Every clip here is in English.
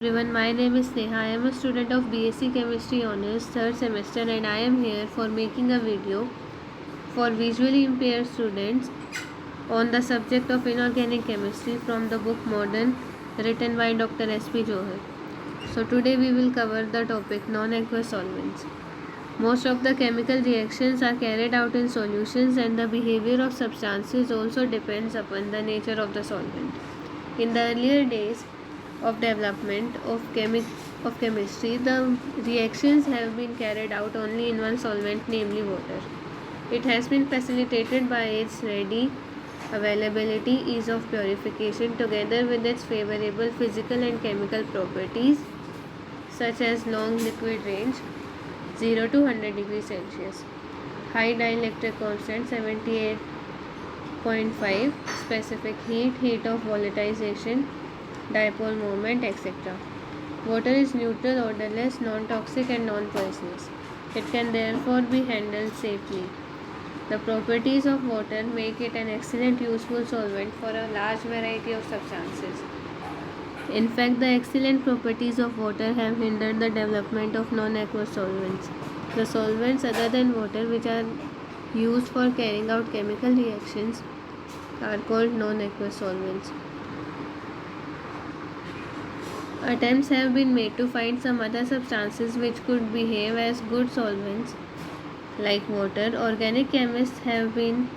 Everyone, my name is Neha. I am a student of BSc Chemistry Honours 3rd semester and I am here for making a video for visually impaired students on the subject of inorganic chemistry from the book Modern, written by Dr. S.P. Johar. So today we will cover the topic non-aqueous solvents. Most of the chemical reactions are carried out in solutions and the behavior of substances also depends upon the nature of the solvent. In the earlier days of development of chemistry, the reactions have been carried out only in one solvent, namely water. It has been facilitated by its ready availability, ease of purification, together with its favorable physical and chemical properties such as long liquid range 0 to 100 degrees Celsius, high dielectric constant 78.5, specific heat, heat of volatilization, dipole moment, etc. Water is neutral, odorless, non-toxic and non-poisonous. It can therefore be handled safely. The properties of water make it an excellent useful solvent for a large variety of substances. In fact, the excellent properties of water have hindered the development of non-aqueous solvents. The solvents other than water which are used for carrying out chemical reactions are called non-aqueous solvents. Attempts have been made to find some other substances which could behave as good solvents like water. Organic chemists have been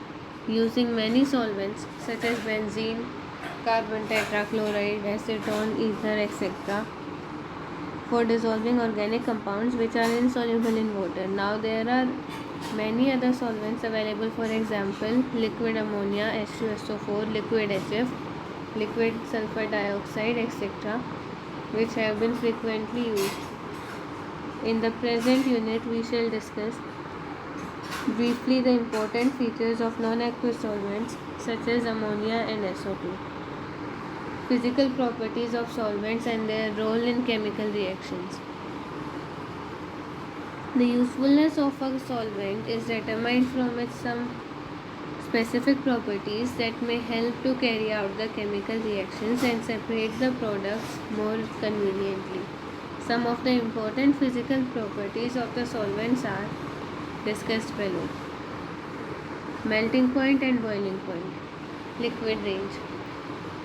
using many solvents such as benzene, carbon tetrachloride, acetone, ether, etc. for dissolving organic compounds which are insoluble in water. Now there are many other solvents available, for example liquid ammonia, H2SO4, liquid HF, liquid sulfur dioxide, etc., which have been frequently used. In the present unit we shall discuss briefly the important features of non-aqueous solvents such as ammonia and SO2, physical properties of solvents and their role in chemical reactions. The usefulness of a solvent is determined from its some specific properties that may help to carry out the chemical reactions and separate the products more conveniently. Some of the important physical properties of the solvents are discussed below. Melting point and boiling point. Liquid range.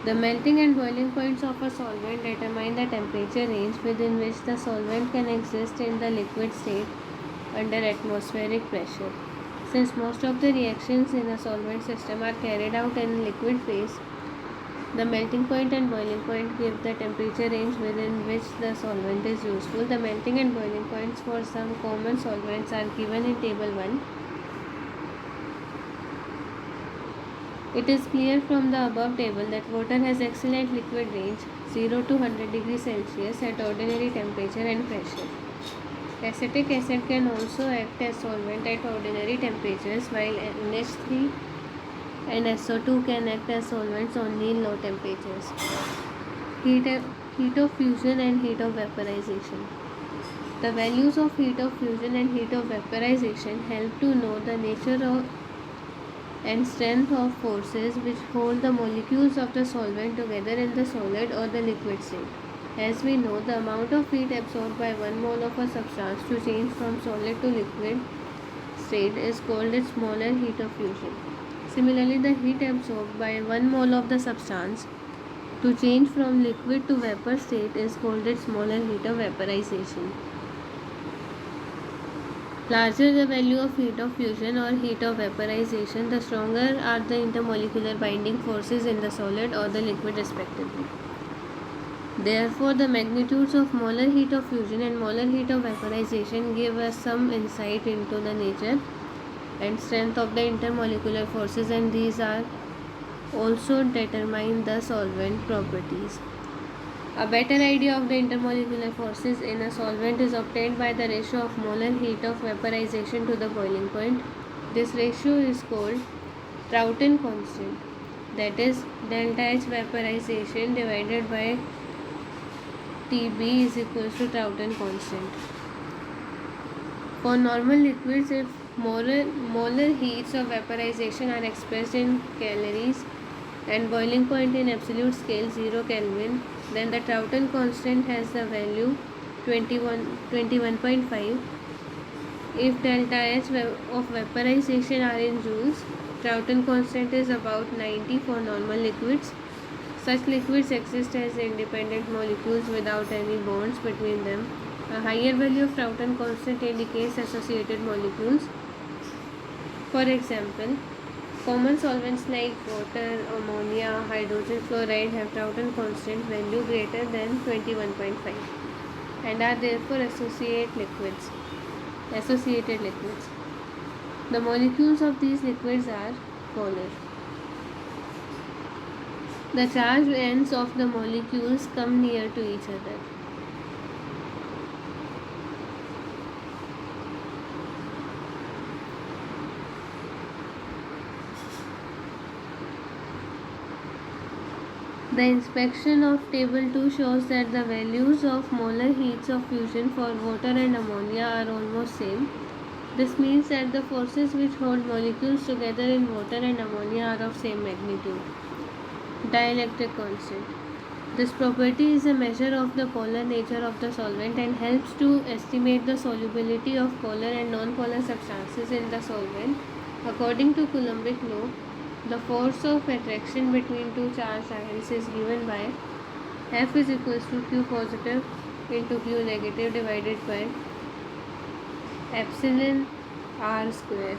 The melting and boiling points of a solvent determine the temperature range within which the solvent can exist in the liquid state under atmospheric pressure. Since most of the reactions in a solvent system are carried out in liquid phase, the melting point and boiling point give the temperature range within which the solvent is useful. The melting and boiling points for some common solvents are given in table 1. It is clear from the above table that water has excellent liquid range 0 to 100 degrees Celsius at ordinary temperature and pressure. Acetic acid can also act as solvent at ordinary temperatures, while NH3 and SO2 can act as solvents only in low temperatures. Heat of fusion and heat of vaporization. The values of heat of fusion and heat of vaporization help to know the nature of and strength of forces which hold the molecules of the solvent together in the solid or the liquid state. As we know, the amount of heat absorbed by 1 mole of a substance to change from solid to liquid state is called its molar heat of fusion. Similarly, the heat absorbed by 1 mole of the substance to change from liquid to vapor state is called its molar heat of vaporization. Larger the value of heat of fusion or heat of vaporization, the stronger are the intermolecular binding forces in the solid or the liquid respectively. Therefore, the magnitudes of molar heat of fusion and molar heat of vaporization give us some insight into the nature and strength of the intermolecular forces, and these are also determine the solvent properties. A better idea of the intermolecular forces in a solvent is obtained by the ratio of molar heat of vaporization to the boiling point. This ratio is called Troughton constant, that is delta H vaporization divided by Tb is equals to Troughton constant. For normal liquids, if molar heats of vaporization are expressed in calories and boiling point in absolute scale 0 Kelvin, Then the Troughton constant has the value 21.5. If delta H of vaporization are in joules, Troughton constant is about 90 for normal liquids. Such liquids exist as independent molecules without any bonds between them. A higher value of Troughton constant indicates associated molecules. For example, common solvents like water, ammonia, hydrogen fluoride have Troughton constant value greater than 21.5 and are therefore associated liquids. The molecules of these liquids are polar. The charged ends of the molecules come near to each other. The inspection of table 2 shows that the values of molar heats of fusion for water and ammonia are almost same. This means that the forces which hold molecules together in water and ammonia are of same magnitude. Dielectric constant. This property is a measure of the polar nature of the solvent and helps to estimate the solubility of polar and non-polar substances in the solvent. According to Coulombic law, the force of attraction between two charged ions is given by F is equals to Q positive into Q negative divided by epsilon R square,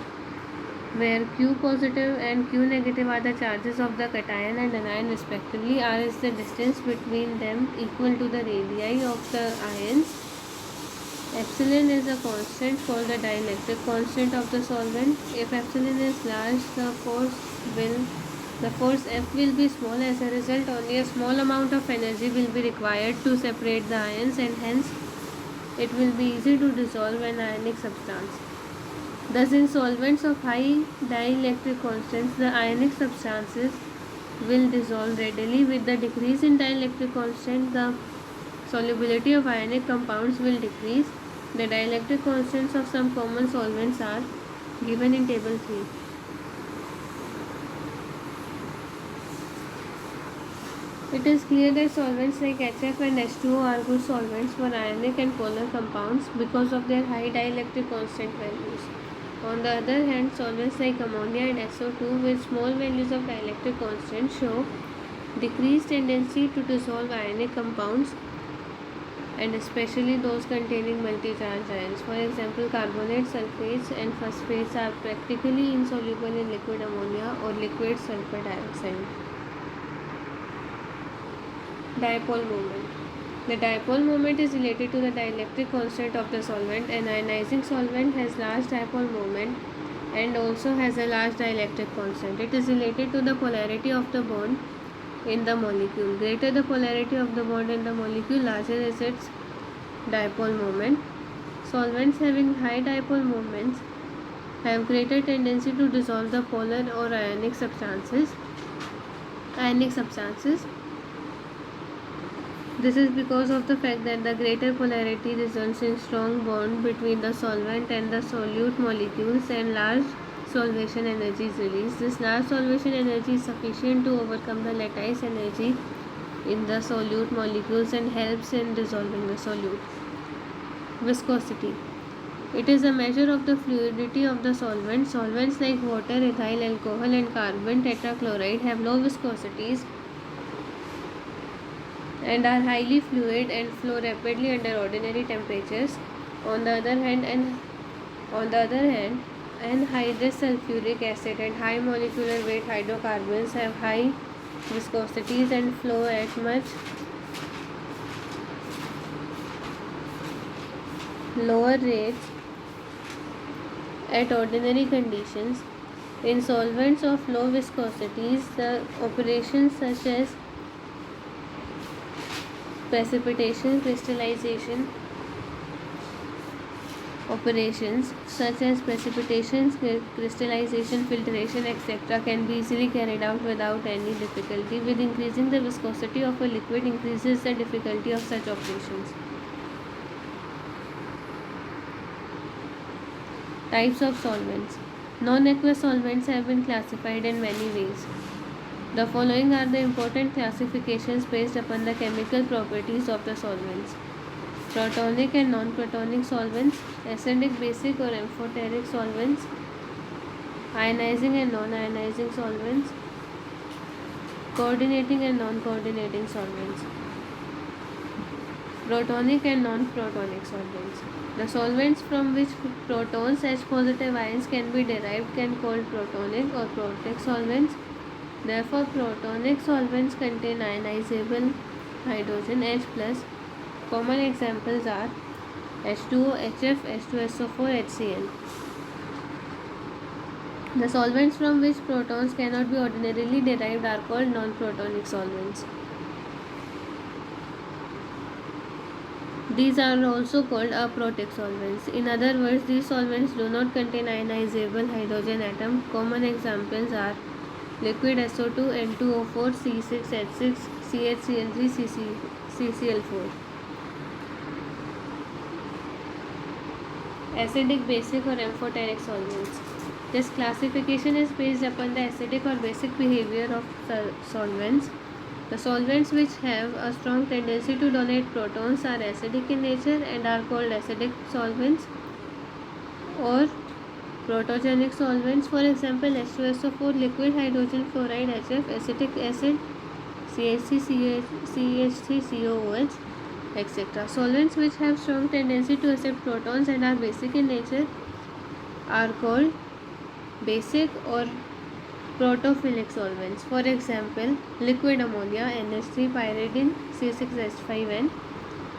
where Q positive and Q negative are the charges of the cation and anion respectively. R is the distance between them equal to the radii of the ions. Epsilon is a constant called the dielectric constant of the solvent. If epsilon is large, the force F will be small. As a result, only a small amount of energy will be required to separate the ions, and hence it will be easy to dissolve an ionic substance. Thus, in solvents of high dielectric constants, the ionic substances will dissolve readily. With the decrease in dielectric constant, the solubility of ionic compounds will decrease. The dielectric constants of some common solvents are given in table 3. It is clear that solvents like HF and H2O are good solvents for ionic and polar compounds because of their high dielectric constant values. On the other hand, solvents like ammonia and SO2 with small values of dielectric constant show decreased tendency to dissolve ionic compounds, and especially those containing multi-charged ions. For example, carbonates, sulfates and phosphates are practically insoluble in liquid ammonia or liquid sulfur dioxide. Dipole moment. The dipole moment is related to the dielectric constant of the solvent. An ionizing solvent has large dipole moment and also has a large dielectric constant. It is related to the polarity of the bond in the molecule. Greater the polarity of the bond in the molecule, larger is its dipole moment. Solvents having high dipole moments have greater tendency to dissolve the polar or ionic substances. This is because of the fact that the greater polarity results in strong bond between the solvent and the solute molecules and large solvation energy is released. This large solvation energy is sufficient to overcome the lattice energy in the solute molecules and helps in dissolving the solute. Viscosity. It is a measure of the fluidity of the solvent. Solvents like water, ethyl alcohol and carbon tetrachloride have low viscosities and are highly fluid and flow rapidly under ordinary temperatures. On the other hand, anhydrous sulfuric acid and high molecular weight hydrocarbons have high viscosities and flow at much lower rates at ordinary conditions. In solvents of low viscosities, the operations such as precipitation, crystallization, filtration, etc. can be easily carried out without any difficulty. With increasing the viscosity of a liquid increases the difficulty of such operations. Types of solvents. Non-aqueous solvents have been classified in many ways. The following are the important classifications based upon the chemical properties of the solvents: protonic and non-protonic solvents, acidic, basic or amphoteric solvents, ionizing and non-ionizing solvents, coordinating and non-coordinating solvents, protonic and non-protonic solvents. The solvents from which protons H positive ions can be derived can be called protonic or protic solvents. Therefore, protonic solvents contain ionizable hydrogen H plus. Common examples are H2O, HF, H2SO4, HCl. The solvents from which protons cannot be ordinarily derived are called non-protonic solvents. These are also called aprotic solvents. In other words, these solvents do not contain ionizable hydrogen atom. Common examples are liquid SO2, N2O4, C6H6, CHCl3, CCl4. Acidic, basic or amphoteric solvents. This classification is based upon the acidic or basic behavior of solvents. The solvents which have a strong tendency to donate protons are acidic in nature and are called acidic solvents or protogenic solvents. For example, H2SO4, liquid hydrogen fluoride, HF, acetic acid, CH3, CH3, COOH, etc. Solvents which have strong tendency to accept protons and are basic in nature are called basic or protophilic solvents. For example, liquid ammonia, NH3, pyridine, C6H5N,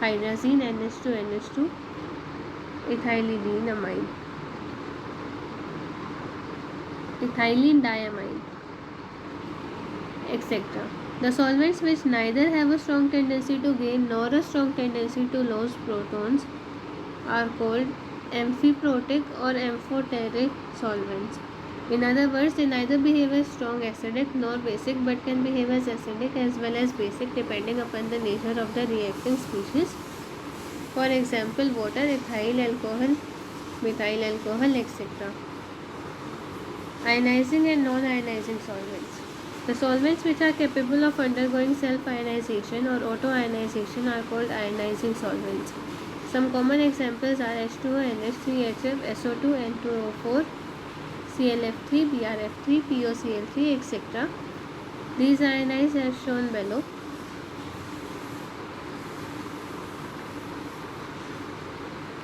hydrazine, NH2NH2, ethylenediamine, ethylene diamine, etc. The solvents which neither have a strong tendency to gain nor a strong tendency to lose protons are called amphiprotic or amphoteric solvents. In other words, they neither behave as strong acidic nor basic but can behave as acidic as well as basic depending upon the nature of the reacting species. For example, water, ethyl alcohol, methyl alcohol, etc. Ionizing and non-ionizing solvents. The solvents which are capable of undergoing self-ionization or auto-ionization are called ionizing solvents. Some common examples are H2O, NH3, HF, SO2, N2O4, ClF3, BrF3, PoCl3, etc. These ionize as shown below.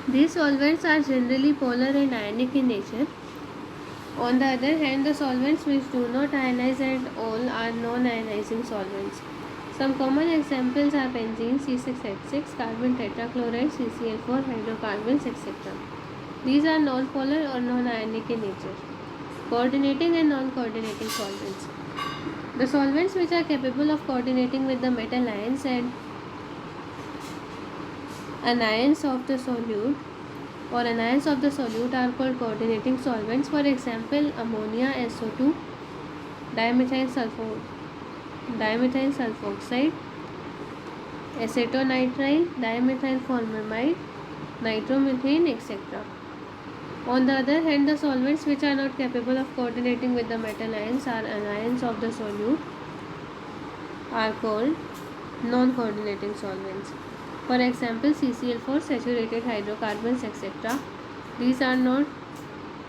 These solvents are generally polar and ionic in nature. On the other hand, the solvents which do not ionize at all are non-ionizing solvents. Some common examples are benzene, C6H6, carbon tetrachloride, CCl4, hydrocarbons, etc. These are non-polar or non-ionic in nature. Coordinating and non-coordinating solvents. The solvents which are capable of coordinating with the metal ions and anions of the solute or anions of the solute are called coordinating solvents. For example, ammonia, SO2, dimethyl sulfoxide, acetonitrile, dimethyl formamide, nitromethane, etc. On the other hand, the solvents which are not capable of coordinating with the metal ions or anions of the solute are called non-coordinating solvents. For example, CCl4, saturated hydrocarbons, etc. These are not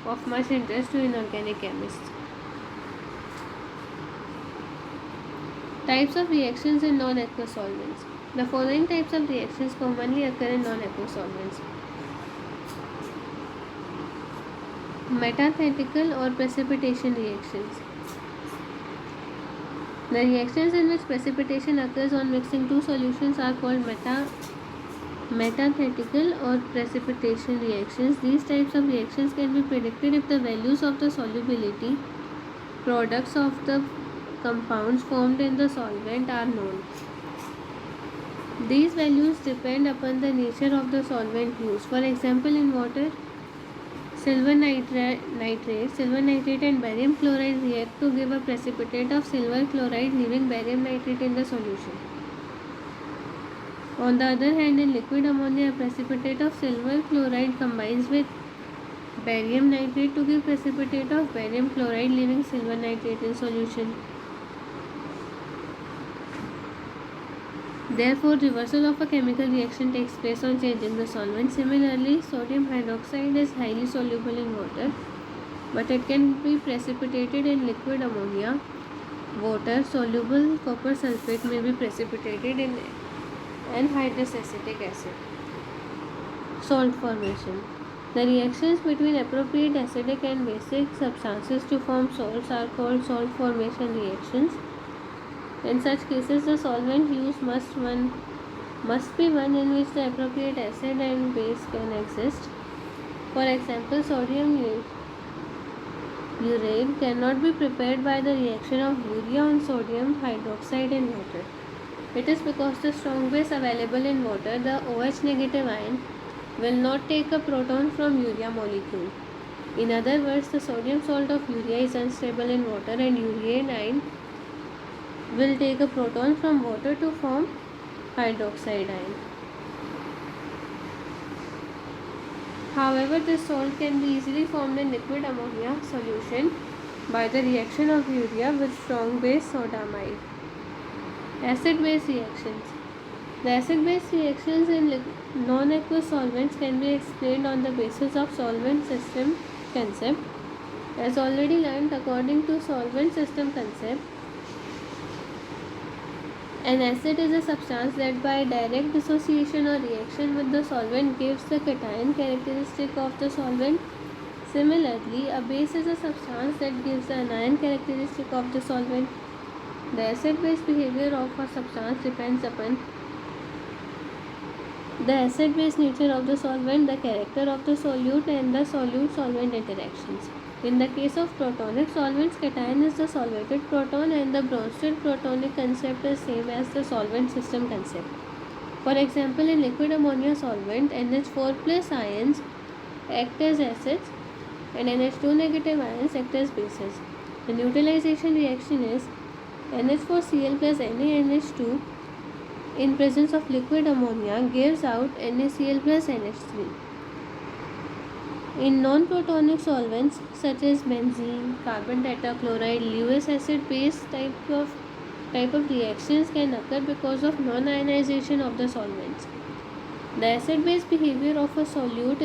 of much interest to inorganic chemists. Types of reactions in non-aqueous solvents. The following types of reactions commonly occur in non-aqueous solvents: metathetical or precipitation reactions. The reactions in which precipitation occurs on mixing two solutions are called metathetical or precipitation reactions. These types of reactions can be predicted if the values of the solubility products of the compounds formed in the solvent are known. These values depend upon the nature of the solvent used. For example, in water, silver nitrate and barium chloride react to give a precipitate of silver chloride, leaving barium nitrate in the solution. On the other hand, in liquid ammonia, a precipitate of silver chloride combines with barium nitrate to give precipitate of barium chloride, leaving silver nitrate in solution. Therefore, reversal of a chemical reaction takes place on change in the solvent. Similarly, sodium hydroxide is highly soluble in water, but it can be precipitated in liquid ammonia. Water soluble copper sulfate may be precipitated in anhydrous acetic acid. Salt formation. The reactions between appropriate acidic and basic substances to form salts are called salt formation reactions. In such cases, the solvent used must be one in which the appropriate acid and base can exist. For example, sodium urate cannot be prepared by the reaction of urea on sodium hydroxide in water. It is because the strong base available in water, the OH negative ion, will not take a proton from urea molecule. In other words, the sodium salt of urea is unstable in water, and ureane ion will take a proton from water to form hydroxide ion. However, this salt can be easily formed in liquid ammonia solution by the reaction of urea with strong base sodamide. Acid-base reactions. The acid-base reactions in non-aqueous solvents can be explained on the basis of solvent system concept. As already learned, according to solvent system concept, an acid is a substance that by direct dissociation or reaction with the solvent gives the cation characteristic of the solvent. Similarly, a base is a substance that gives the anion characteristic of the solvent. The acid-base behavior of a substance depends upon the acid-base nature of the solvent, the character of the solute, and the solute-solvent interactions. In the case of protonic solvents, cation is the solvated proton, and the Bronsted protonic concept is same as the solvent system concept. For example, in liquid ammonia solvent, NH4 plus ions act as acids and NH2 negative ions act as bases. The neutralization reaction is NH4Cl plus NaNH2 in presence of liquid ammonia gives out NaCl plus NH3. In non-protonic solvents such as benzene, carbon tetrachloride, Lewis acid base type of reactions can occur because of non-ionization of the solvents. The acid-base behavior of a solute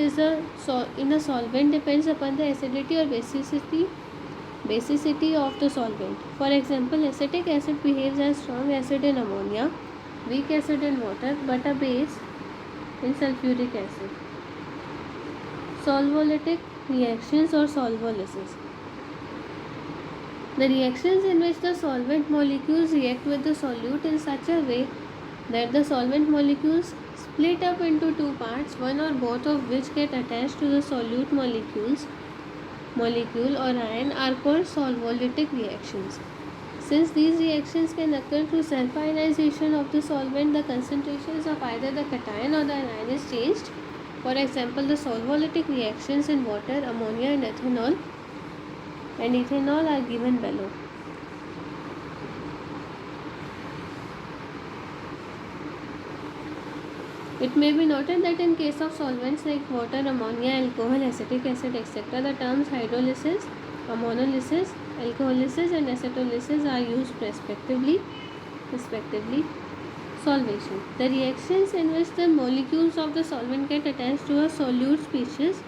in a solvent depends upon the acidity or basicity of the solvent. For example, acetic acid behaves as strong acid in ammonia, weak acid in water, but a base in sulfuric acid. Solvolytic reactions or solvolysis. The reactions in which the solvent molecules react with the solute in such a way that the solvent molecules split up into two parts, one or both of which get attached to the solute molecule or ion, are called solvolytic reactions. Since these reactions can occur through self-ionization of the solvent, the concentrations of either the cation or the anion is changed. For example, the solvolytic reactions in water, ammonia and ethanol are given below. It may be noted that in case of solvents like water, ammonia, alcohol, acetic acid, etc., the terms hydrolysis, ammonolysis, alcoholysis and acetolysis are used respectively. Solvation. The reactions in which the molecules of the solvent get attached to a solute species,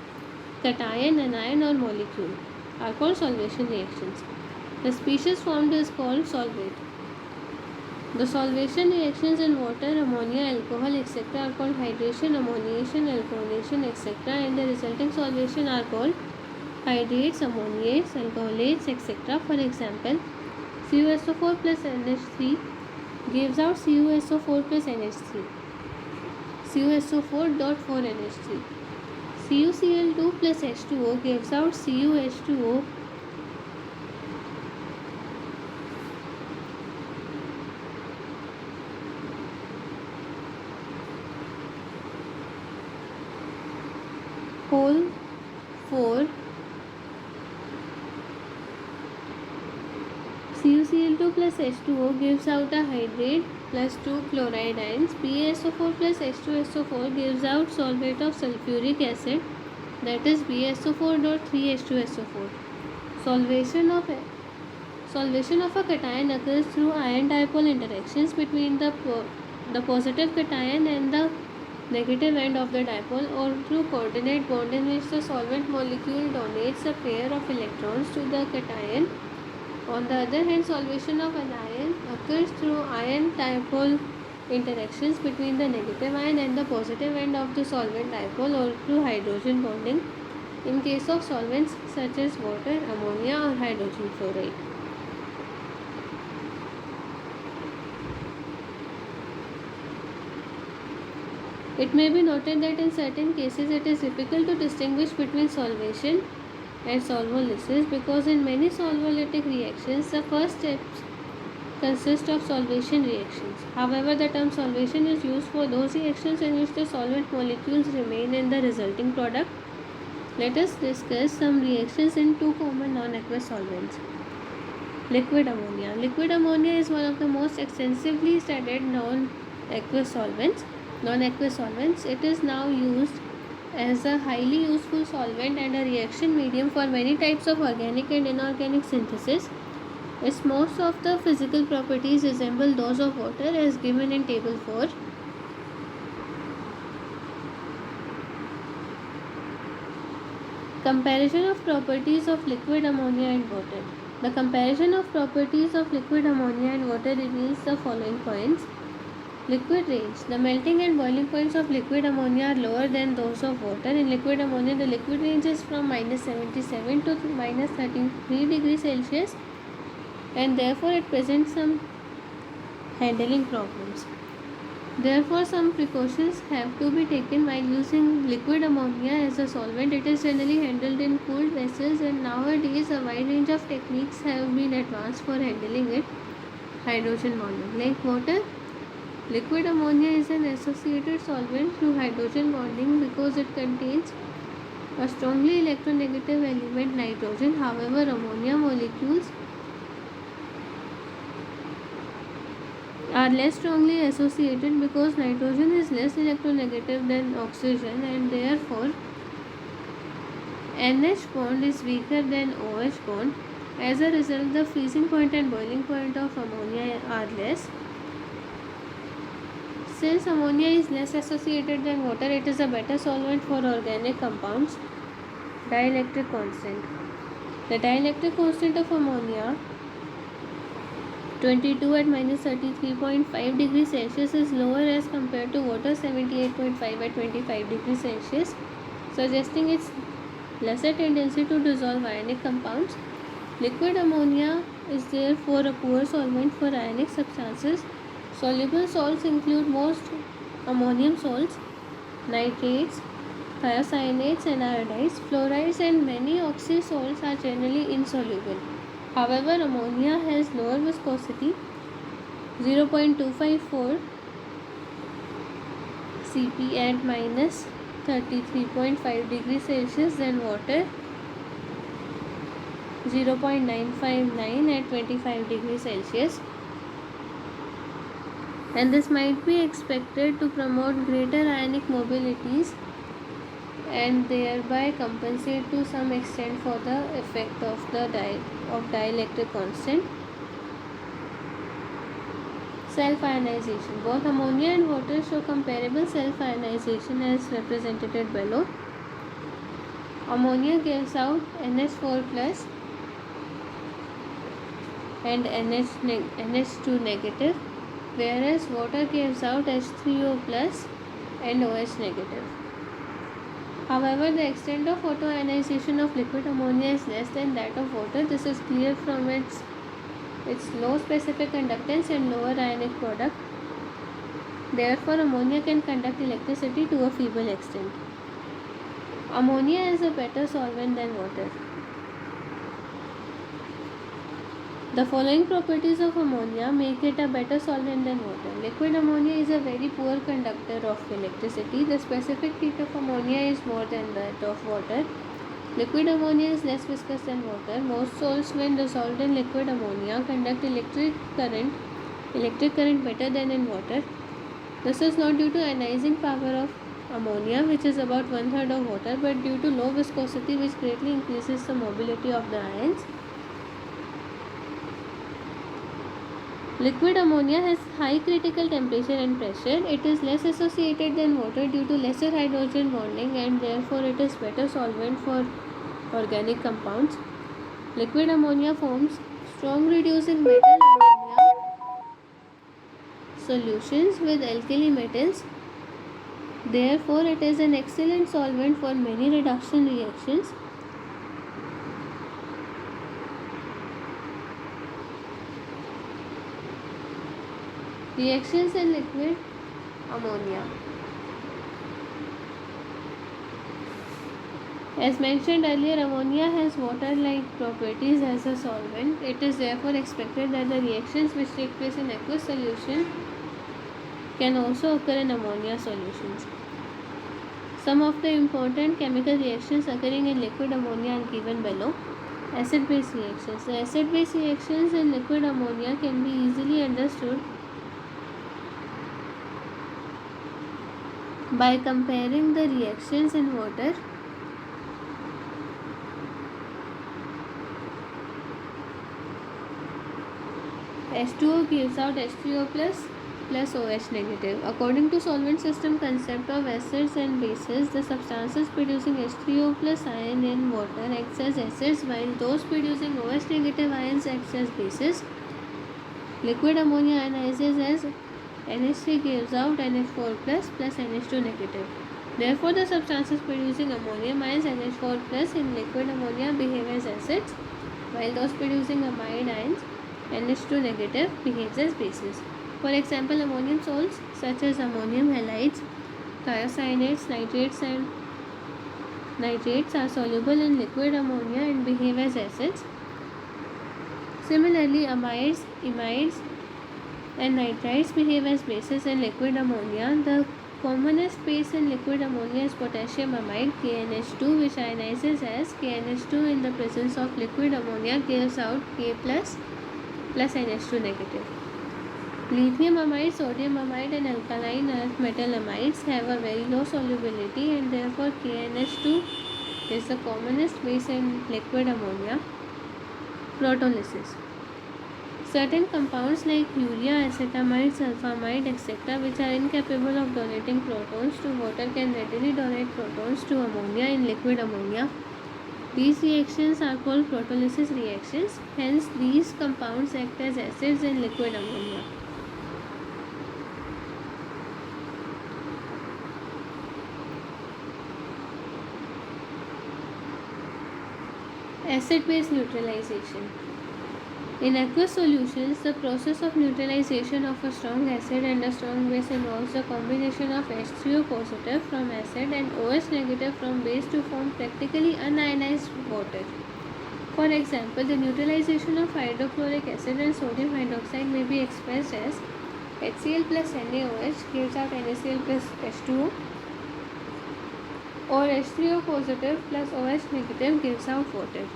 cation, anion or molecule are called solvation reactions. The species formed is called solvate. The solvation reactions in water, ammonia, alcohol, etc. are called hydration, ammoniation, alcoholation, etc. and the resulting solvation are called hydrates, ammoniates, alcoholates, etc. For example, CuSO4 plus NH3 gives out CuSO4 plus NH3, CuSO4.4NH3. CuCl2 plus H2O gives out CuH2O whole 4. CuCl2 plus H2O gives out a hydrate plus 2 chloride ions. BaSO4 plus H2SO4 gives out solvate of sulfuric acid, that is BaSO4.3H2SO4. Solvation of a cation occurs through ion dipole interactions between the the positive cation and the negative end of the dipole, or through coordinate bond in which the solvent molecule donates a pair of electrons to the cation. On the other hand, solvation of an ion occurs through ion dipole interactions between the negative ion and the positive end of the solvent dipole, or through hydrogen bonding in case of solvents such as water, ammonia or hydrogen fluoride. It may be noted that in certain cases it is difficult to distinguish between solvation and solvolysis, because in many solvolytic reactions the first steps consist of solvation reactions. However, the term solvation is used for those reactions in which the solvent molecules remain in the resulting product. Let us discuss some reactions in two common non-aqueous solvents. Liquid ammonia. Liquid ammonia is one of the most extensively studied non-aqueous solvents. It is now used as a highly useful solvent and a reaction medium for many types of organic and inorganic synthesis. Its most of the physical properties resemble those of water as given in table 4. Comparison of properties of liquid ammonia and water. The comparison of properties of liquid ammonia and water reveals the following points. Liquid range. The melting and boiling points of liquid ammonia are lower than those of water. In liquid ammonia, the liquid range is from -77 to -33 degrees Celsius, and therefore it presents some handling problems. Therefore, some precautions have to be taken while using liquid ammonia as a solvent. It is generally handled in cooled vessels, and nowadays a wide range of techniques have been advanced for handling it. Hydrogen bonding. Like water, liquid ammonia is an associated solvent through hydrogen bonding because it contains a strongly electronegative element, nitrogen. However, ammonia molecules are less strongly associated because nitrogen is less electronegative than oxygen, and therefore NH bond is weaker than OH bond. As a result, the freezing point and boiling point of ammonia are less. Since ammonia is less associated than water, it is a better solvent for organic compounds. Dielectric constant. The dielectric constant of ammonia 22 at -33.5 degrees Celsius is lower as compared to water 78.5 at 25 degrees Celsius, suggesting its lesser tendency to dissolve ionic compounds. Liquid ammonia is therefore a poor solvent for ionic substances. Soluble salts include most ammonium salts, nitrates, thiocyanates and iodides. Fluorides and many oxysalts are generally insoluble. However, ammonia has lower viscosity, 0.254 cp at -33.5 degrees Celsius than water, 0.959 at 25 degrees Celsius. And this might be expected to promote greater ionic mobilities and thereby compensate to some extent for the effect of the dielectric constant. Self-ionization. Both ammonia and water show comparable self-ionization as represented below. Ammonia gives out NH4 plus and NH2 negative, whereas water gives out H3O plus and OH negative. However, the extent of photoionization of liquid ammonia is less than that of water. This is clear from its low specific conductance and lower ionic product. Therefore, ammonia can conduct electricity to a feeble extent. Ammonia is a better solvent than water. The following properties of ammonia make it a better solvent than water. Liquid ammonia is a very poor conductor of electricity. The specific heat of ammonia is more than that of water. Liquid ammonia is less viscous than water. Most salts, when dissolved in liquid ammonia, conduct electric current better than in water. This is not due to ionizing power of ammonia, which is about 1/3 of water, but due to low viscosity, which greatly increases the mobility of the ions. Liquid ammonia has high critical temperature and pressure. It is less associated than water due to lesser hydrogen bonding, and therefore it is better solvent for organic compounds. Liquid ammonia forms strong reducing metal ammonia solutions with alkali metals. Therefore, it is an excellent solvent for many reduction reactions. Reactions in liquid ammonia. As mentioned earlier, ammonia has water-like properties as a solvent. It is therefore expected that the reactions which take place in aqueous solution can also occur in ammonia solutions. Some of the important chemical reactions occurring in liquid ammonia are given below. Acid-base reactions. The acid-base reactions in liquid ammonia can be easily understood by comparing the reactions in water. H2O gives out H3O plus OH negative. According to solvent system concept of acids and bases, the substances producing H3O plus ion in water acts as acids, while those producing OH negative ions act as bases. Liquid ammonia ionizes as NH3 gives out NH4 plus NH2 negative. Therefore, the substances producing ammonium ions NH4 plus in liquid ammonia behave as acids, while those producing amide ions NH2 negative behaves as bases. For example, ammonium salts such as ammonium halides, thiocyanates, nitrates and nitrates are soluble in liquid ammonia and behave as acids. Similarly, amides, imides and nitrites behave as bases in liquid ammonia. The commonest base in liquid ammonia is potassium amide KNH2, which ionizes as KNH2 in the presence of liquid ammonia gives out K plus NH2 negative. Lithium amide, sodium amide and alkaline earth metal amides have a very low solubility, and therefore KNH2 is the commonest base in liquid ammonia. Protolysis. Certain compounds like urea, acetamide, sulfamide, etc., which are incapable of donating protons to water, can readily donate protons to ammonia in liquid ammonia. These reactions are called protolysis reactions. Hence, these compounds act as acids in liquid ammonia. Acid-base neutralization. In aqueous solutions, the process of neutralization of a strong acid and a strong base involves the combination of H3O positive from acid and OH negative from base to form practically unionized water. For example, the neutralization of hydrochloric acid and sodium hydroxide may be expressed as HCl plus NaOH gives out NaCl plus H2O, or H3O positive plus OH negative gives out water.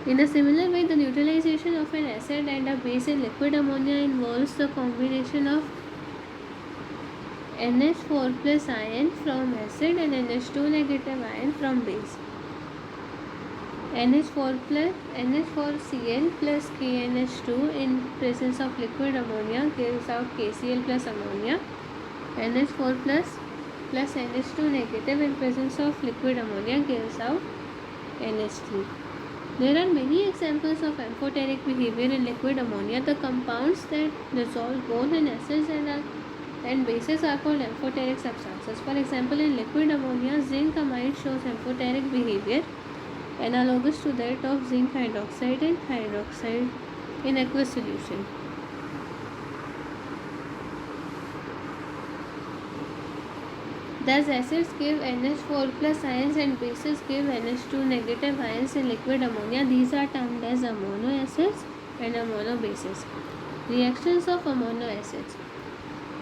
In a similar way, the neutralization of an acid and a base in liquid ammonia involves the combination of NH4 plus ion from acid and NH2 negative ion from base. NH4Cl plus KNH2 in presence of liquid ammonia gives out KCl plus ammonia. NH4 plus NH2 negative in presence of liquid ammonia gives out NH3. There are many examples of amphoteric behavior in liquid ammonia. The compounds that dissolve both in acids and bases are called amphoteric substances. For example, in liquid ammonia, zinc amide shows amphoteric behavior analogous to that of zinc hydroxide and hydroxide in aqueous solution. Thus, acids give NH4 plus ions and bases give NH2 negative ions in liquid ammonia. These are termed as ammono acids and ammono bases. Reactions of ammono acids.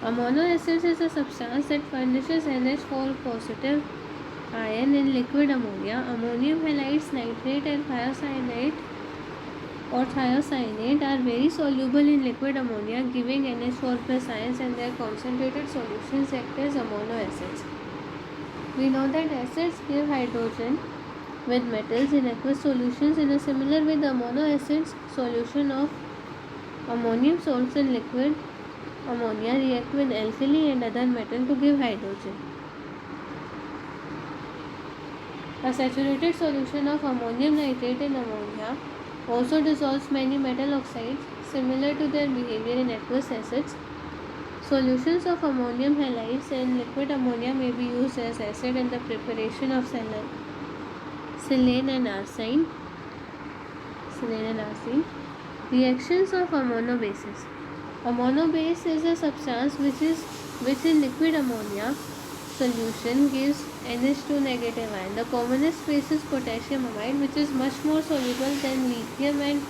Ammono acids is a substance that furnishes NH4 positive ion in liquid ammonia. Ammonium halides, nitrate and thiocyanate or thiocyanate are very soluble in liquid ammonia, giving NH4 plus ions, and their concentrated solutions act as ammono acids. We know that acids give hydrogen with metals in aqueous solutions. In a similar way, the ammono acids solution of Ammonium salts and liquid ammonia react with alkali and other metal to give hydrogen. A saturated solution of ammonium nitrate in ammonia also dissolves many metal oxides similar to their behavior in aqueous acids. Solutions of ammonium halides and liquid ammonia may be used as acid in the preparation of silane and arsine. Reactions of ammonobases. Ammonobase is a substance which in liquid ammonia solution gives NH2 negative ion. The commonest base is potassium amide, which is much more soluble than lithium and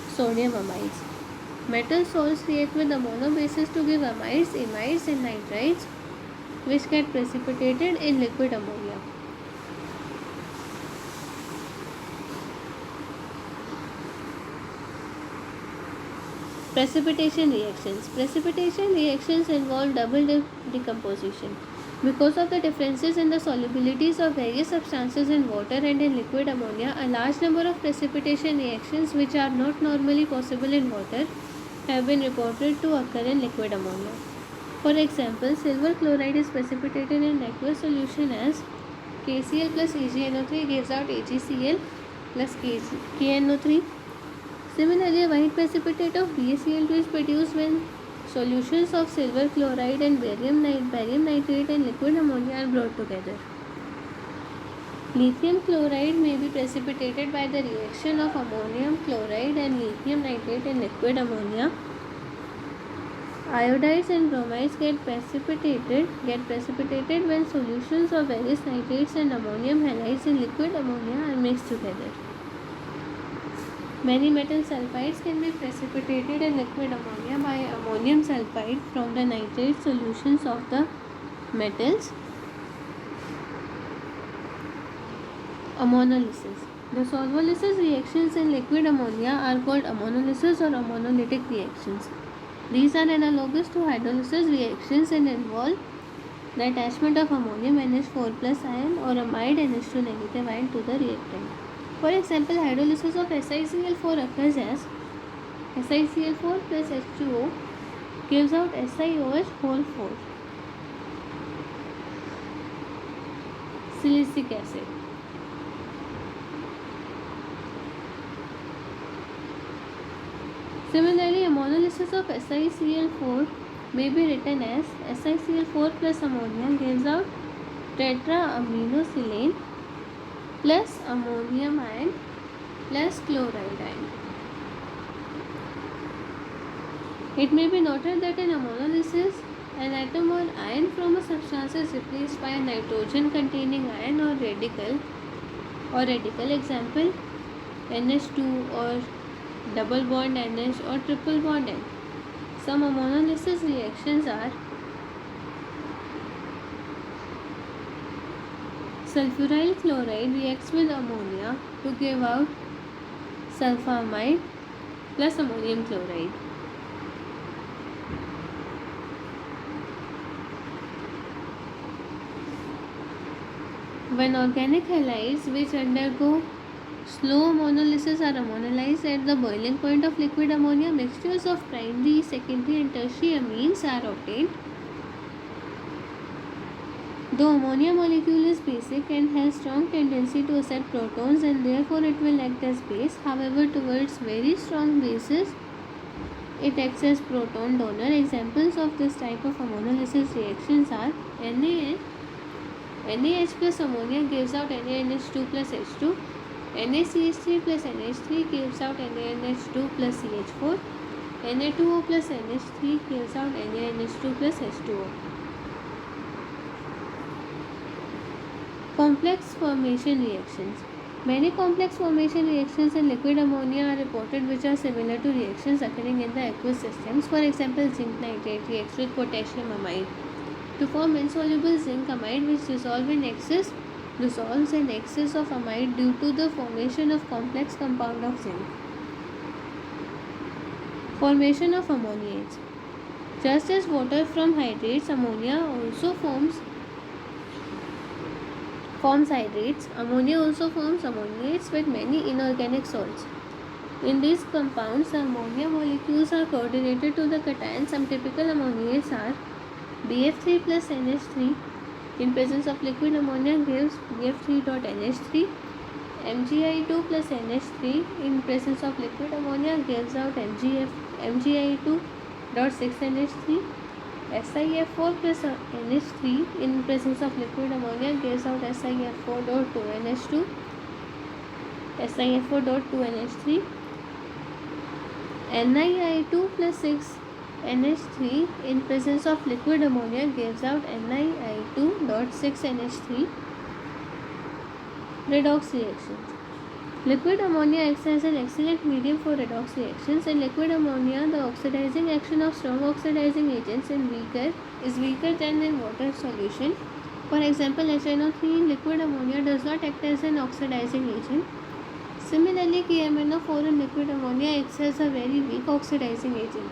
sodium amides. Metal salts react with ammonobases to give amides, imides and nitrides, which get precipitated in liquid ammonia. Precipitation reactions. Precipitation reactions involve double decomposition. Because of the differences in the solubilities of various substances in water and in liquid ammonia, a large number of precipitation reactions which are not normally possible in water have been reported to occur in liquid ammonia. For example, silver chloride is precipitated in aqueous solution as KCl plus AgNO3 gives out AgCl plus KNO3. Similarly, a white precipitate of BaCl2 is produced when solutions of silver chloride and barium nitrate and liquid ammonia are brought together. Lithium chloride may be precipitated by the reaction of ammonium chloride and lithium nitrate in liquid ammonia. Iodides and bromides get precipitated when solutions of various nitrates and ammonium halides in liquid ammonia are mixed together. Many metal sulfides can be precipitated in liquid ammonia by ammonium sulfide from the nitrate solutions of the metals. Ammonolysis. The solvolysis reactions in liquid ammonia are called ammonolysis or ammonolytic reactions. These are analogous to hydrolysis reactions and involve the attachment of ammonium NH4 plus ion or amide NH2 negative ion to the reactant. For example, hydrolysis of SiCl4 occurs as SiCl4 plus H2O gives out SiOH whole 4. Silicic acid. Similarly, ammonolysis of SiCl4 may be written as SiCl4 plus ammonia gives out tetraaminosiline plus ammonium ion plus chloride ion. It may be noted that in ammonolysis, an atom or ion from a substance is replaced by a nitrogen containing ion or radical. Example, NH2 or double bond NH or triple bond N. Some ammonolysis reactions are sulfuryl chloride reacts with ammonia to give out sulfamide plus ammonium chloride. When organic halides which undergo slow ammonolysis are ammonalized at the boiling point of liquid ammonia, mixtures of primary, secondary and tertiary amines are obtained. Though ammonia molecule is basic and has strong tendency to accept protons and therefore it will act as base, however towards very strong bases it acts as proton donor. Examples of this type of ammonolysis reactions are NaH plus ammonia gives out NaNH2 plus H2. NaCH3 plus NH3 gives out NaNH2 plus CH4. Na2O plus NH3 gives out NaNH2 plus H2O. Complex formation reactions. Many complex formation reactions in liquid ammonia are reported which are similar to reactions occurring in the aqueous systems. For example, zinc nitrate reacts with potassium amide to form insoluble zinc amide which dissolves in excess of amide due to the formation of complex compound of zinc. Formation of ammoniates. Just as water from hydrates, ammonia also forms hydrates. Ammonia also forms ammoniates with many inorganic salts. In these compounds, the ammonia molecules are coordinated to the cation. Some typical ammoniates are BF3 plus NH3. In presence of liquid ammonia gives BF3.NH3. MgI2 plus NH3 in presence of liquid ammonia gives out MgI2.6NH3. SiF4 plus NH3 in presence of liquid ammonia gives out SiF4.2NH2. SiF4.2NH3. NiI2 plus 6NH3 in presence of liquid ammonia gives out NiI2.6NH3. Redox reactions. Liquid ammonia acts as an excellent medium for redox reactions. In liquid ammonia, the oxidizing action of strong oxidizing agents is weaker than in water solution. For example, HNO3 in liquid ammonia does not act as an oxidizing agent. Similarly, KMNO4 in liquid ammonia acts as a very weak oxidizing agent.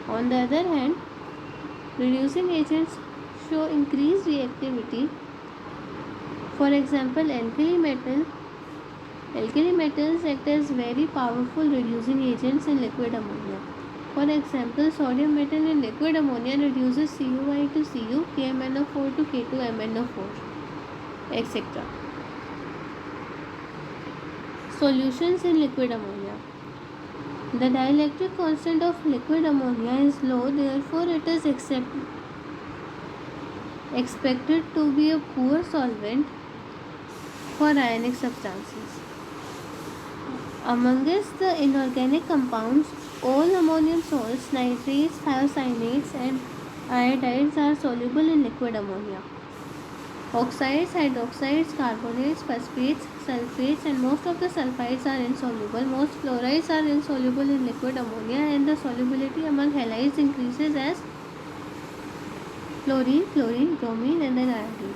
On the other hand, reducing agents show increased reactivity. For example, alkali metals act as very powerful reducing agents in liquid ammonia. For example, sodium metal in liquid ammonia reduces CuI to Cu, KMNO4 to K2MNO4, etc. Solutions in liquid ammonia. The dielectric constant of liquid ammonia is low, therefore it is expected to be a poor solvent for ionic substances. Amongst the inorganic compounds, all ammonium salts, nitrates, thiocyanates and iodides are soluble in liquid ammonia. Oxides, hydroxides, carbonates, phosphates, sulfates and most of the sulfides are insoluble. Most fluorides are insoluble in liquid ammonia and the solubility among halides increases as fluorine, chlorine, bromine and then iodine.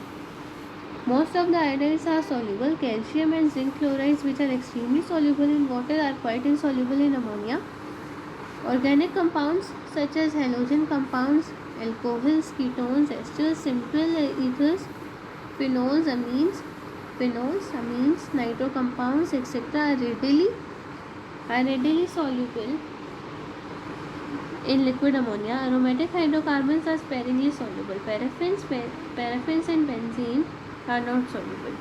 Most of the iodides are soluble. Calcium and zinc chlorides, which are extremely soluble in water, are quite insoluble in ammonia. Organic compounds such as halogen compounds, alcohols, ketones, esters, simple ethers, phenols, amines, nitro compounds, etc. are readily soluble in liquid ammonia. Aromatic hydrocarbons are sparingly soluble. Paraffins and benzene are not soluble.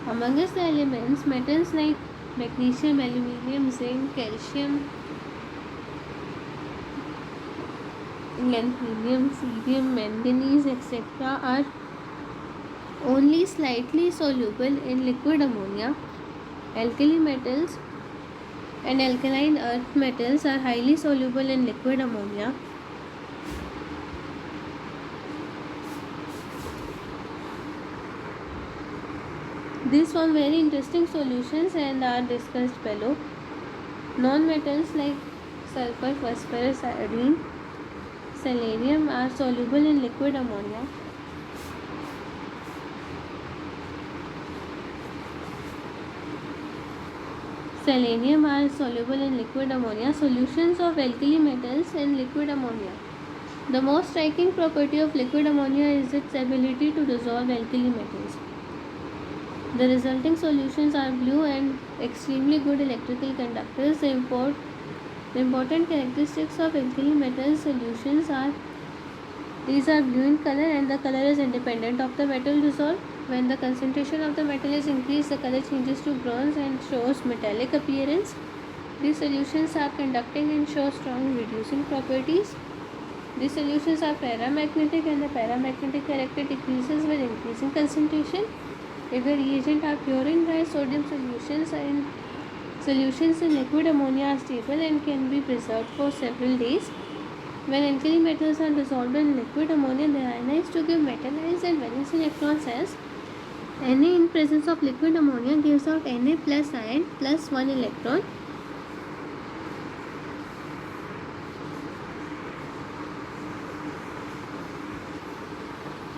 Amongst the elements, metals like magnesium, aluminium, zinc, calcium, lanthanum, cerium, manganese, etc. are only slightly soluble in liquid ammonia. Alkali metals and alkaline earth metals are highly soluble in liquid ammonia. These form very interesting solutions and are discussed below. Non-metals like sulfur, phosphorus, iodine, selenium are soluble in liquid ammonia. Selenium are soluble in liquid ammonia. Solutions of alkali metals in liquid ammonia. The most striking property of liquid ammonia is its ability to dissolve alkali metals. The resulting solutions are blue and extremely good electrical conductors. The important characteristics of alkali metal solutions are these are blue in color and the color is independent of the metal dissolved. When the concentration of the metal is increased, the color changes to bronze and shows metallic appearance. These solutions are conducting and show strong reducing properties. These solutions are paramagnetic and the paramagnetic character decreases with increasing concentration. If the reagent are pure and dry, sodium solutions in liquid ammonia are stable and can be preserved for several days. When alkali metals are dissolved in liquid ammonia, they ionize to give metallized and valence electrons as Na in presence of liquid ammonia gives out Na plus ion plus 1 electron.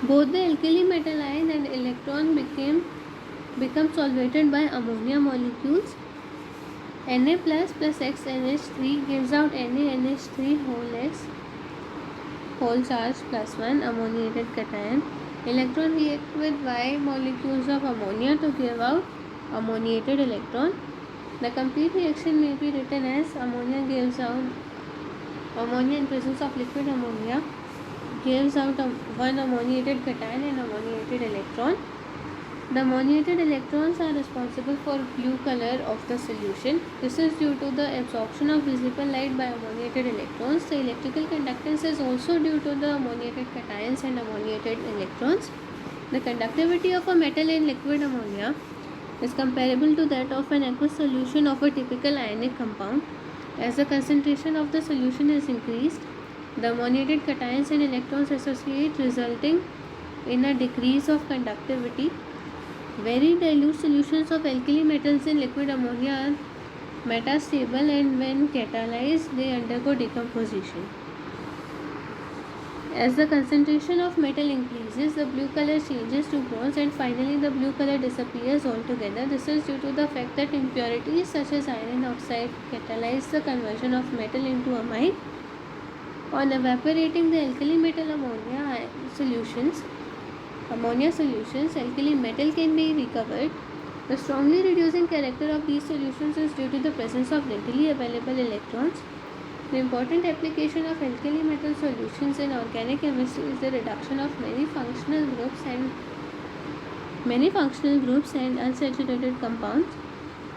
Both the alkali metal ion and electron become solvated by ammonia molecules. Na plus X NH3 gives out NaNH3 whole X whole charge plus 1 ammoniated cation. Electron react with Y molecules of ammonia to give out ammoniated electron. The complete reaction may be written as ammonia in presence of liquid ammonia gives out one ammoniated cation and ammoniated electron. The ammoniated electrons are responsible for blue color of the solution. This is due to the absorption of visible light by ammoniated electrons. The electrical conductance is also due to the ammoniated cations and ammoniated electrons. The conductivity of a metal in liquid ammonia is comparable to that of an aqueous solution of a typical ionic compound. As the concentration of the solution is increased, the ammoniated cations and electrons associate, resulting in a decrease of conductivity. Very dilute solutions of alkali metals in liquid ammonia are metastable, and when catalyzed they undergo decomposition. As the concentration of metal increases, the blue color changes to bronze and finally the blue color disappears altogether. This is due to the fact that impurities such as iron oxide catalyze the conversion of metal into amine. On evaporating the alkali metal ammonia solutions, alkali metal can be recovered. The strongly reducing character of these solutions is due to the presence of readily available electrons. The important application of alkali metal solutions in organic chemistry is the reduction of many functional groups and unsaturated compounds.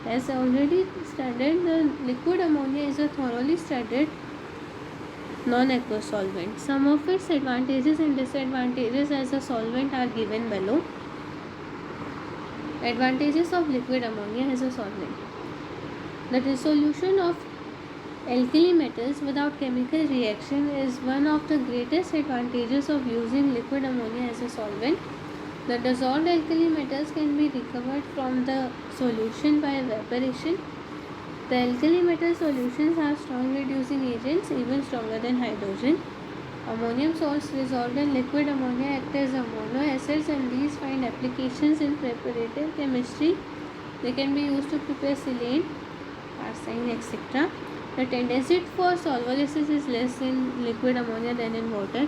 As already studied, the liquid ammonia is a thoroughly studied non-aqueous solvent. Some of its advantages and disadvantages as a solvent are given below. Advantages of liquid ammonia as a solvent. The dissolution of alkali metals without chemical reaction is one of the greatest advantages of using liquid ammonia as a solvent. The dissolved alkali metals can be recovered from the solution by evaporation. The alkali metal solutions are strong reducing agents, even stronger than hydrogen. Ammonium salts dissolved in liquid ammonia act as amino acids, and these find applications in preparative chemistry. They can be used to prepare silane, arsine, etc. The tendency for solvolysis is less in liquid ammonia than in water.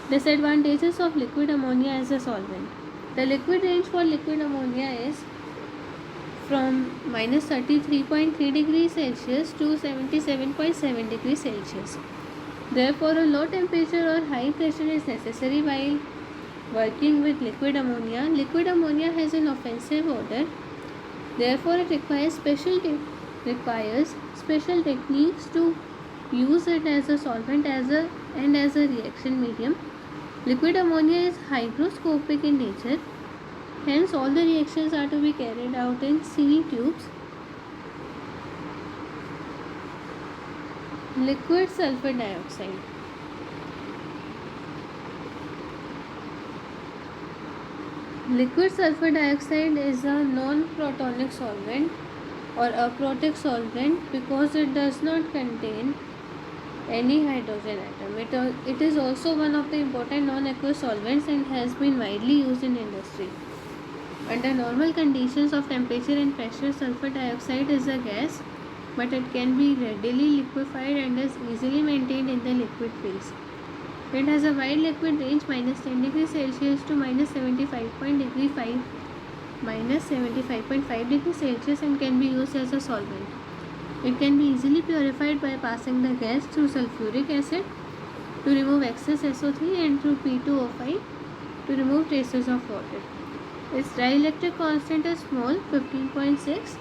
Disadvantages of liquid ammonia as a solvent. The liquid range for liquid ammonia is from minus 33.3 degrees Celsius to 77.7 degrees Celsius. Therefore, a low temperature or high pressure is necessary while working with liquid ammonia. Liquid ammonia has an offensive odor. Therefore, it requires special techniques to use it as a solvent and as a reaction medium. Liquid ammonia is hygroscopic in nature. Hence, all the reactions are to be carried out in cine tubes. Liquid sulfur dioxide. Liquid sulfur dioxide is a non-protonic solvent or aprotic solvent because it does not contain any hydrogen atom. It is also one of the important non-aqueous solvents and has been widely used in industry. Under normal conditions of temperature and pressure, sulfur dioxide is a gas, but it can be readily liquefied and is easily maintained in the liquid phase. It has a wide liquid range minus 10 degrees Celsius to minus 75.5 degrees Celsius and can be used as a solvent. It can be easily purified by passing the gas through sulfuric acid to remove excess SO3 and through P2O5 to remove traces of water. Its dielectric constant is small, 15.6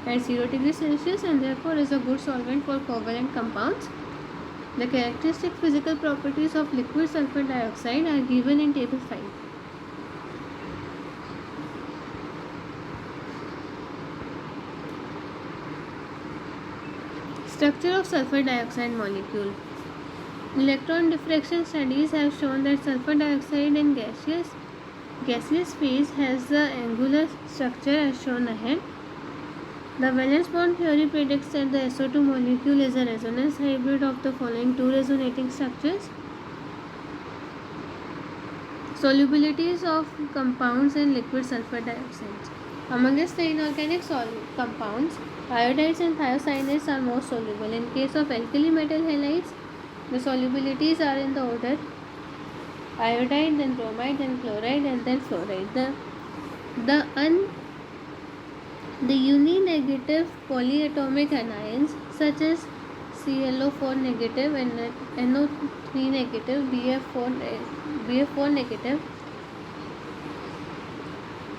at 0 degrees Celsius, and therefore is a good solvent for covalent compounds. The characteristic physical properties of liquid sulfur dioxide are given in table 5. Structure of sulfur dioxide molecule. Electron diffraction studies have shown that sulfur dioxide in gaseous phase has the angular structure as shown ahead. The valence bond theory predicts that the SO2 molecule is a resonance hybrid of the following two resonating structures. Solubilities of compounds in liquid sulfur dioxide. Amongst the inorganic compounds, iodides and thiocyanates are most soluble. In case of alkali metal halides, the solubilities are in the order iodide, then bromide, then chloride, and then fluoride. The The uninegative polyatomic anions such as ClO4 negative and NO3 negative, BF4 negative,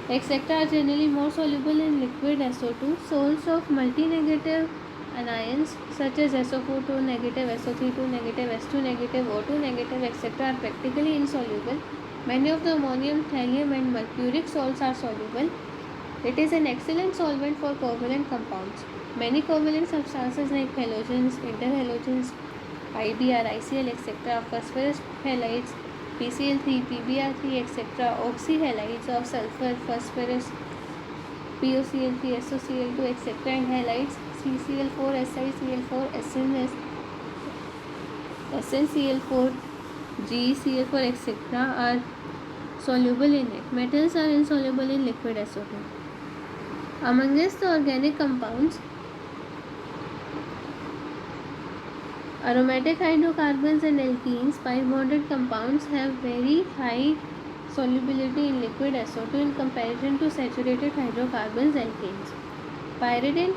etc. are generally more soluble in liquid SO2. Salts of multinegative anions such as SO42 negative, SO32 negative, S2 negative, O2 negative, etc. are practically insoluble. Many of the ammonium, thallium and mercuric salts are soluble. It is an excellent solvent for covalent compounds. Many covalent substances like halogens, interhalogens, IBr, ICl, etc., phosphorus halides, PCl3, PBr3, etc., oxyhalides of sulfur, phosphorus, POCl3, SOCl2, etc., and halides CCl4, SiCl4, SnCl4, GeCl4, etc., are soluble in it. Metals are insoluble in liquid SO2. Amongst the organic compounds, aromatic hydrocarbons and alkenes, pi-bonded compounds have very high solubility in liquid SO2 in comparison to saturated hydrocarbons, alkanes. Pyridine,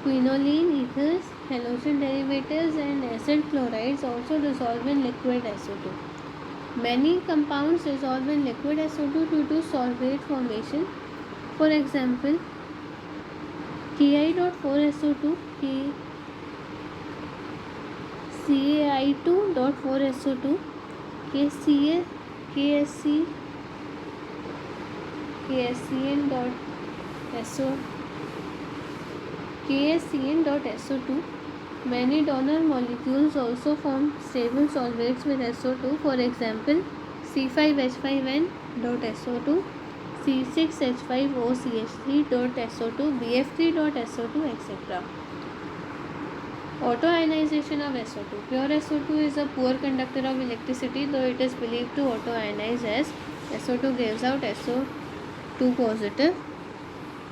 quinoline ethers, halogen derivatives and acid chlorides also dissolve in liquid SO2. Many compounds dissolve in liquid SO2 due to sorbate formation. For example, Ki.4SO2, Cai2.4SO2, KSCN.SO2. Many donor molecules also form stable solvates with SO2. For example, C5H5N.SO2, C6H5OCH3.SO2, BF3.SO2, etc. Autoionization of SO2. Pure SO2 is a poor conductor of electricity, though it is believed to autoionize as SO2 gives out SO2 positive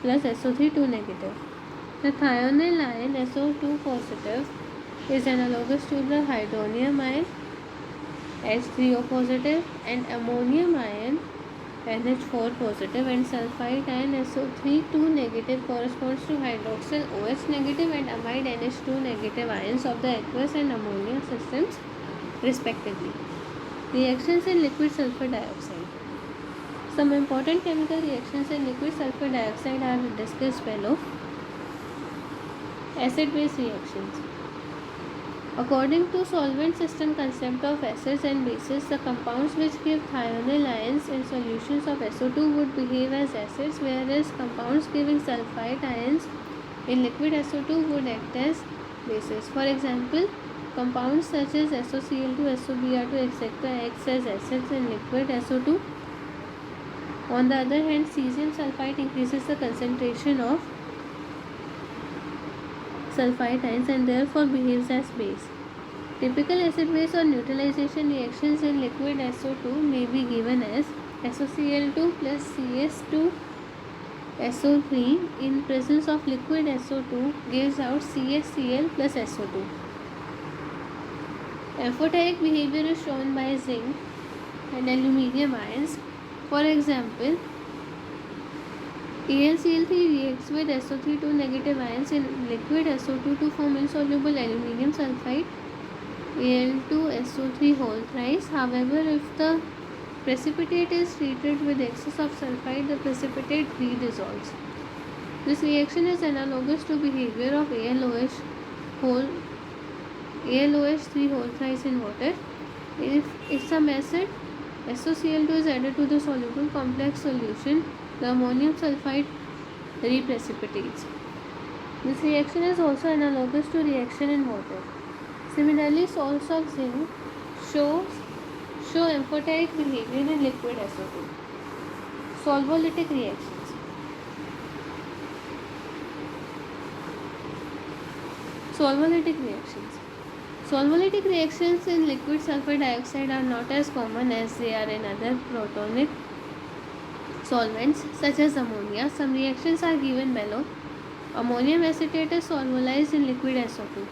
plus SO3 2 negative. The thionyl ion SO2 positive is analogous to the hydronium ion H3O positive and ammonium ion NH4 positive, and sulfite ion SO3 2 negative corresponds to hydroxyl OH negative and amide NH2 negative ions of the aqueous and ammonia systems respectively. Reactions in liquid sulfur dioxide. Some important chemical reactions in liquid sulfur dioxide are discussed below. Acid-base reactions. According to solvent system concept of acids and bases, the compounds which give thionyl ions in solutions of SO2 would behave as acids, whereas compounds giving sulfite ions in liquid SO2 would act as bases. For example, compounds such as SOCl2, SOBr2, etc. acts as acids in liquid SO2. On the other hand, cesium sulfite increases the concentration of sulfite ions and therefore behaves as base. Typical acid-base or neutralization reactions in liquid SO2 may be given as SOCl2 plus CS2SO3 in presence of liquid SO2 gives out CaCl plus SO2. Amphoteric behavior is shown by zinc and aluminium ions. For example, AlCl3 reacts with SO3 2 negative ions in liquid SO2 to form insoluble aluminium sulfide Al2SO3 whole thrice. However, if the precipitate is treated with excess of sulfide, the precipitate redissolves. This reaction is analogous to behavior of AlOH3 whole thrice in water. If some acid SOCl2 is added to the soluble complex solution, the ammonium sulfide reprecipitates. This reaction is also analogous to reaction in water. Similarly, salts of zinc show amphoteric behavior in liquid SO2. Solvolytic reactions. Solvolytic reactions in liquid sulfur dioxide are not as common as they are in other protonic solvents such as ammonia. Some reactions are given below. Ammonium acetate is solvolized in liquid SO2.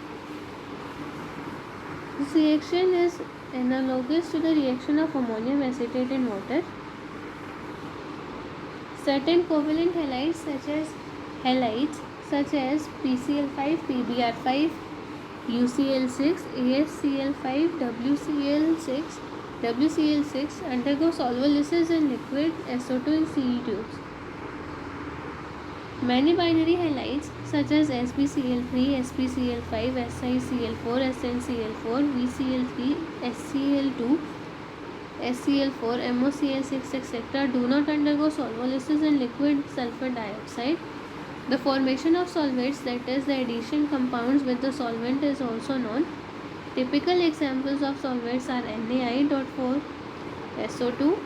This reaction is analogous to the reaction of ammonium acetate in water. Certain covalent halides such as PCl5, PBr5, UCl6, AsCl5, WCl6 undergo solvolysis in liquid SO2 in CE tubes. Many binary halides such as SbCl3, SbCl5, SiCl4, SnCl4, VCl3, SCl2, SCl4, MoCl6, etc. do not undergo solvolysis in liquid sulfur dioxide. The formation of solvates, that is, the addition compounds with the solvent, is also known. Typical examples of solvates are NaI.4SO2,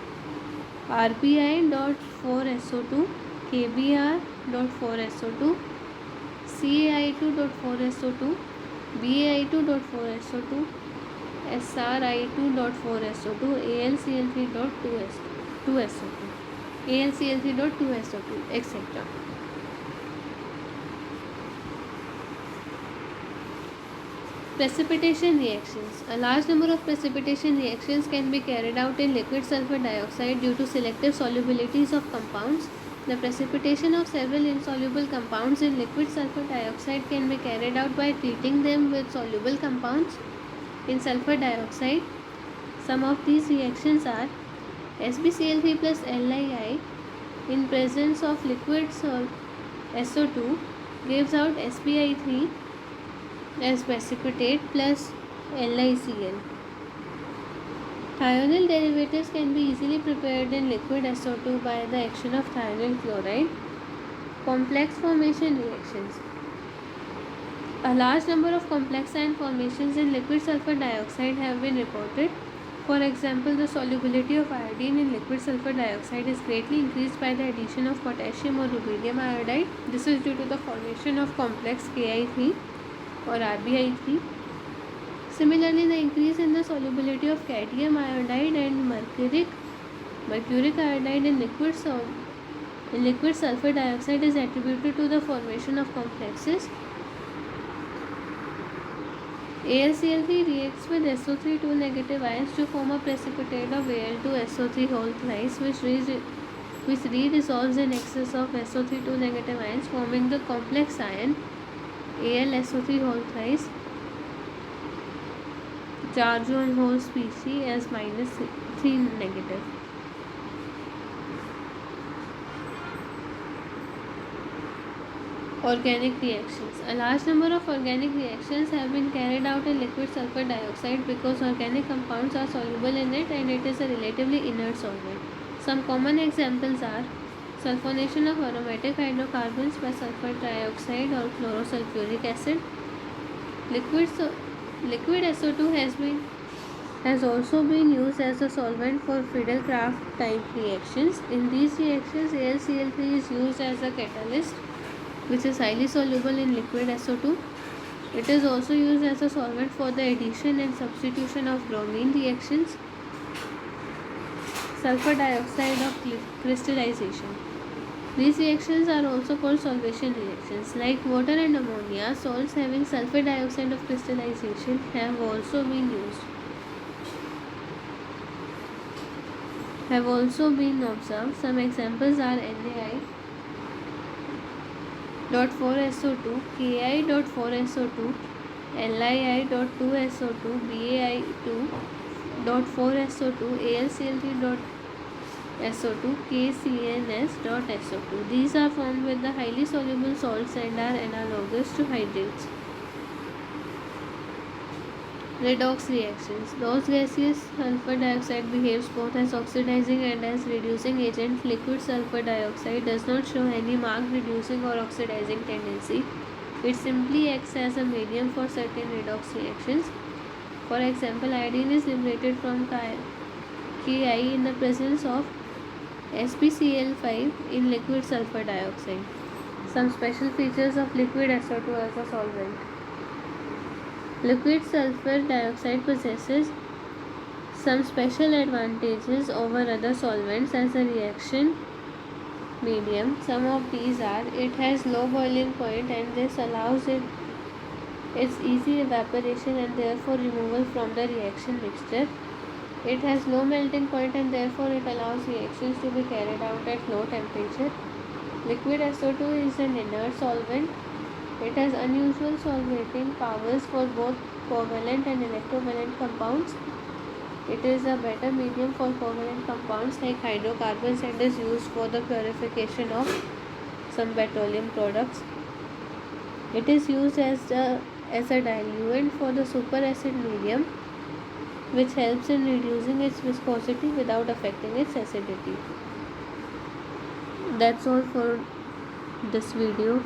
RBI.4SO2, KBr.4SO2, CAI2.4SO2, BAI2.4SO2, SRI2.4SO2, AlCl3.2SO2, AlCl3.2SO2, etc. Precipitation reactions. A large number of precipitation reactions can be carried out in liquid sulfur dioxide due to selective solubilities of compounds. The precipitation of several insoluble compounds in liquid sulfur dioxide can be carried out by treating them with soluble compounds in sulfur dioxide. Some of these reactions are SbCl3 plus LiI in presence of liquid SO2 gives out SbI3 as precipitate plus LiCl. Thionyl derivatives can be easily prepared in liquid SO2 by the action of thionyl chloride. Complex formation reactions. A large number of complex ion formations in liquid sulfur dioxide have been reported. For example, the solubility of iodine in liquid sulfur dioxide is greatly increased by the addition of potassium or rubidium iodide. This is due to the formation of complex Ki3 or RBI3. Similarly, the increase in the solubility of cadmium iodide and mercuric iodide in liquid sulfur dioxide is attributed to the formation of complexes. AlCl3 reacts with SO3 2 negative ions to form a precipitate of Al2SO3 whole thrice, which re-dissolves in excess of SO3 2 negative ions, forming the complex ion AlSO3 whole thrice, charge on whole species as -3 negative. Organic reactions. A large number of organic reactions have been carried out in liquid sulfur dioxide because organic compounds are soluble in it and it is a relatively inert solvent. Some common examples are sulfonation of aromatic hydrocarbons by sulfur dioxide or chlorosulfuric acid. Liquid SO2 has also been used as a solvent for Friedel-Crafts type reactions. In these reactions, AlCl3 is used as a catalyst, which is highly soluble in liquid SO2. It is also used as a solvent for the addition and substitution of bromine reactions. Sulfur dioxide of crystallization. These reactions are also called solvation reactions. Like water and ammonia, salts having sulfur dioxide of crystallization have also been observed. Some examples are NaI.4SO2, Ki.4SO2, Li.2SO2, Ba2.4SO2, AlCl3.SO2, KCNS.SO2. These are formed with the highly soluble salts and are analogous to hydrates. Redox reactions. Those gaseous sulfur dioxide behaves both as oxidizing and as reducing agent. Liquid sulfur dioxide does not show any marked reducing or oxidizing tendency. It simply acts as a medium for certain redox reactions. For example, iodine is liberated from Ki in the presence of SbCl5 in liquid sulfur dioxide. Some special features of liquid SO2 as a solvent. Liquid sulfur dioxide possesses some special advantages over other solvents as a reaction medium. Some of these are: it has low boiling point and this allows its easy evaporation and therefore removal from the reaction mixture. It has low melting point and therefore it allows reactions to be carried out at low temperature. Liquid SO2 is an inert solvent. It has unusual solvating powers for both covalent and electrovalent compounds. It is a better medium for covalent compounds like hydrocarbons and is used for the purification of some petroleum products. It is used as a diluent for the superacid medium, which helps in reducing its viscosity without affecting its acidity. That's all for this video.